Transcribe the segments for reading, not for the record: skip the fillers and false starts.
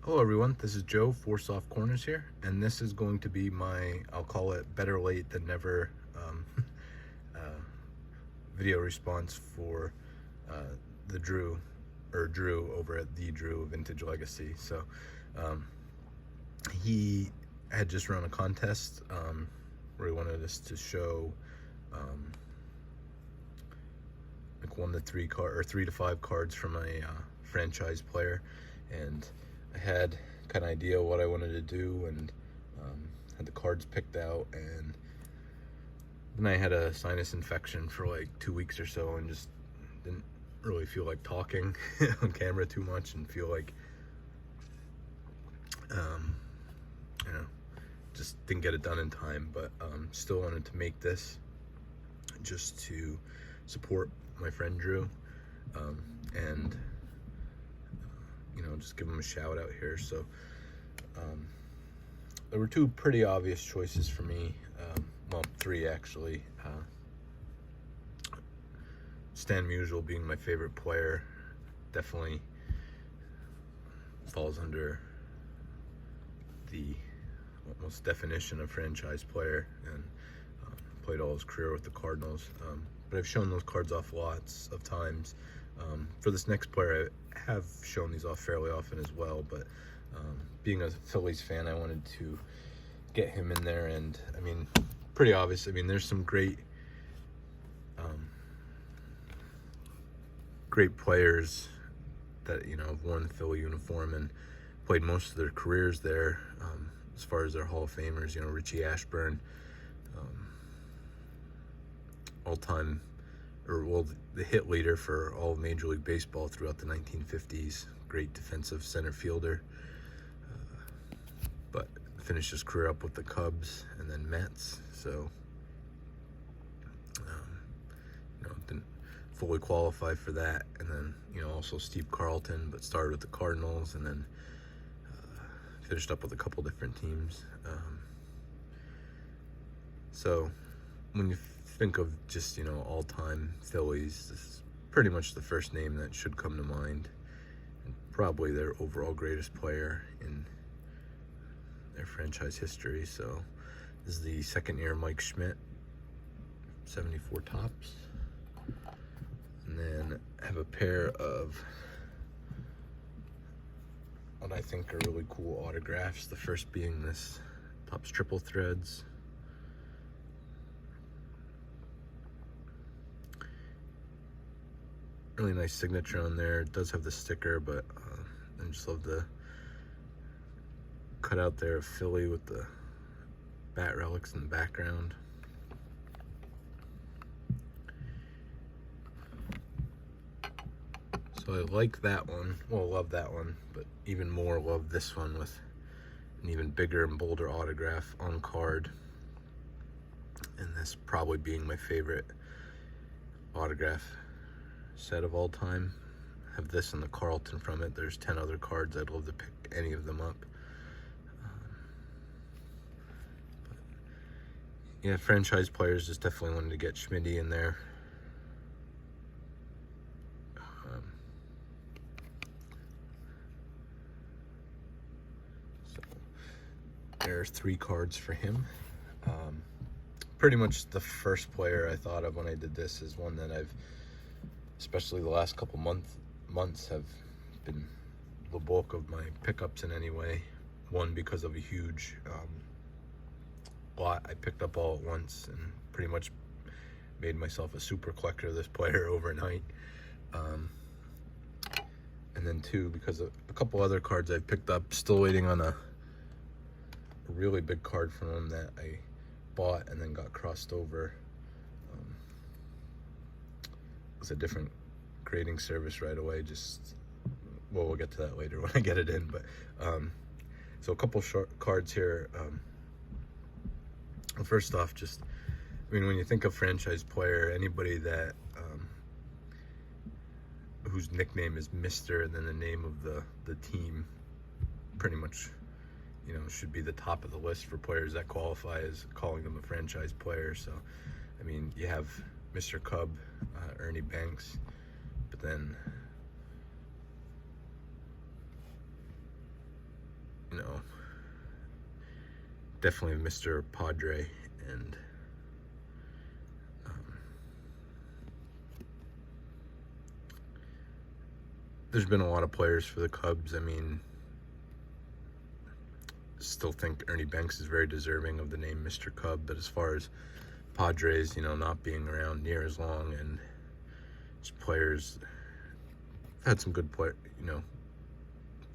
Hello everyone, this is Joe, Four Soft Corners here, and this is going to be my, I'll call it better late than never uh, video response for the Drew over at the Drew Vintage Legacy. So he had just run a contest where he wanted us to show like 1 to 3 or 3 to 5 cards from a franchise player, and I had kind of idea what I wanted to do, and had the cards picked out, and then I had a sinus infection for like 2 weeks or so and just didn't really feel like talking on camera too much, and feel like just didn't get it done in time. But still wanted to make this just to support my friend Drew, and just give him a shout out here. So there were 2 pretty obvious choices for me, well, 3 actually. Stan Musial being my favorite player, definitely falls under the almost definition of franchise player, and played all his career with the Cardinals. But I've shown those cards off lots of times. For this next player, I have shown these off fairly often as well, but being a Phillies fan, I wanted to get him in there. And I mean, pretty obvious. I mean, there's some great players that have worn the Philly uniform and played most of their careers there. As far as their Hall of Famers, Richie Ashburn, all-time, the hit leader for all of Major League Baseball throughout the 1950s. Great defensive center fielder, but finished his career up with the Cubs and then Mets. So, didn't fully qualify for that. And then, also Steve Carlton, but started with the Cardinals and then finished up with a couple different teams. So when you think of just, all-time Phillies, this is pretty much the first name that should come to mind, and probably their overall greatest player in their franchise history. So this is the second year Mike Schmidt, 74 tops. And then I have a pair of what I think are really cool autographs. The first being this Topps Triple Threads. Really nice signature on there. It does have the sticker, but I just love the cutout there of Philly with the bat relics in the background. So I like that one. Well, I love that one, but even more love this one with an even bigger and bolder autograph on card. And this probably being my favorite autograph set of all time. I have this and the Carlton from it. There's 10 other cards. I'd love to pick any of them up. Yeah, franchise players, just definitely wanted to get Schmitty in there. So there are 3 cards for him. Pretty much the first player I thought of when I did this is one that I've, especially the last couple months, have been the bulk of my pickups in any way. One, because of a huge lot I picked up all at once, and pretty much made myself a super collector of this player overnight. And then 2, because of a couple other cards I've picked up, still waiting on a really big card from him that I bought and then got crossed over. It's a different grading service right away. Well, we'll get to that later when I get it in. But so a couple short cards here. Well, first off, when you think of franchise player, anybody that whose nickname is Mr. and then the name of the team, pretty much, should be the top of the list for players that qualify as calling them a franchise player. So, I mean, you have Mr. Cub, Ernie Banks, but then know, definitely Mr. Padre. And there's been a lot of players for the Cubs. I mean, still think Ernie Banks is very deserving of the name Mr. Cub, but as far as Padres, you know, not being around near as long, and just players, had some good play, you know,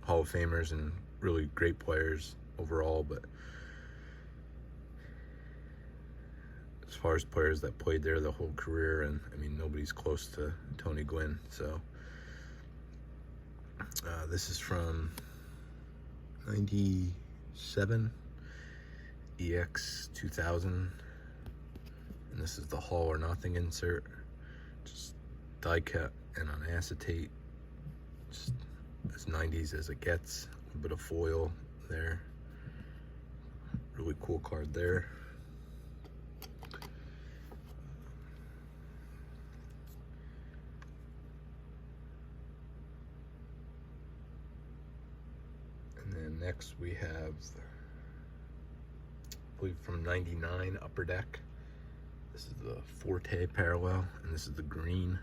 Hall of Famers and really great players overall, but as far as players that played there the whole career, and I mean, nobody's close to Tony Gwynn. So this is from 97 EX 2000, and this is the All or Nothing insert, just die cut and on acetate, just as 90s as it gets. A little bit of foil there, really cool card there. And then next we have, I believe from 99 Upper Deck. This is the Forte parallel, and this is the green.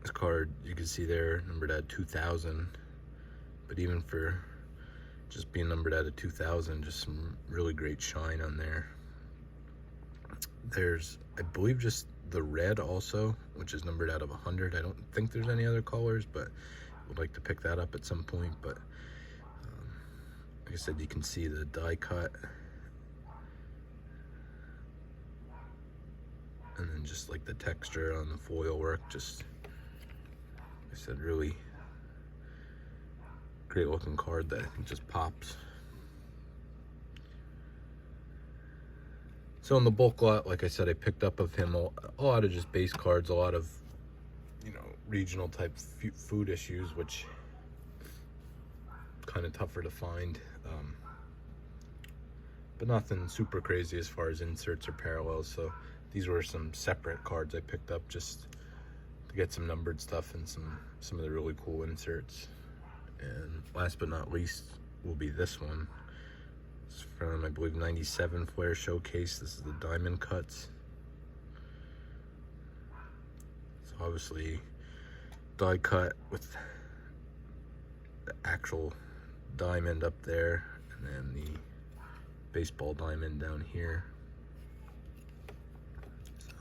This card, you can see there, numbered at 2000, but even for just being numbered at a 2000, just some really great shine on there. There's, I believe, just the red also, which is numbered out of 100. I don't think there's any other colors, but I would like to pick that up at some point. But like I said, you can see the die cut, and then just like the texture on the foil work, just, like I said, really great looking card that I think just pops. So in the bulk lot, like I said, I picked up of him a lot of just base cards, a lot of, you know, regional type food issues, which kind of tougher to find, but nothing super crazy as far as inserts or parallels. So these were some separate cards I picked up just to get some numbered stuff and some of the really cool inserts. And last but not least will be this one. It's from, I believe, 97 Flair Showcase. This is the diamond cuts. So obviously die cut with the actual diamond up there, and then the baseball diamond down here. So,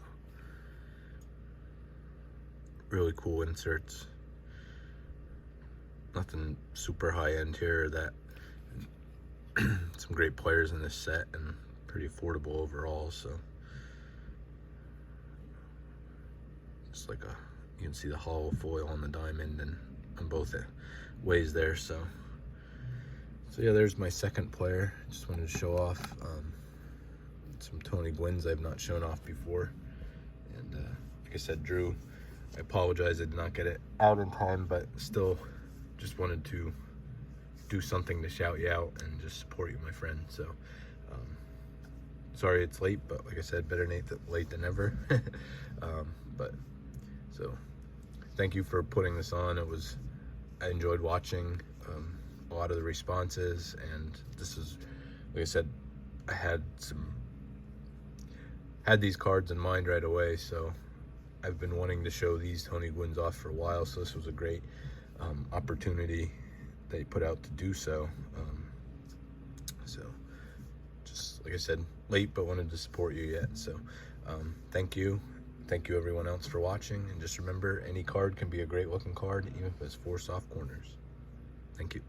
really cool inserts. Nothing super high end here. That some great players in this set and pretty affordable overall. So just like you can see the hollow foil on the diamond and on both ways there. So yeah, there's my second player. Just wanted to show off some Tony Gwynns I've not shown off before. And like I said, Drew, I apologize I did not get it out in time, but still just wanted to do something to shout you out and just support you, my friend. So sorry it's late, but like I said, better late than never. But so thank you for putting this on. I enjoyed watching a lot of the responses, and this is, like I said, I had these cards in mind right away, so I've been wanting to show these Tony Gwynns off for a while, so this was a great opportunity they put out to do so. So just like I said, late, but wanted to support you yet. So thank you everyone else for watching, and just remember, any card can be a great looking card even if it's 4 soft corners. Thank you.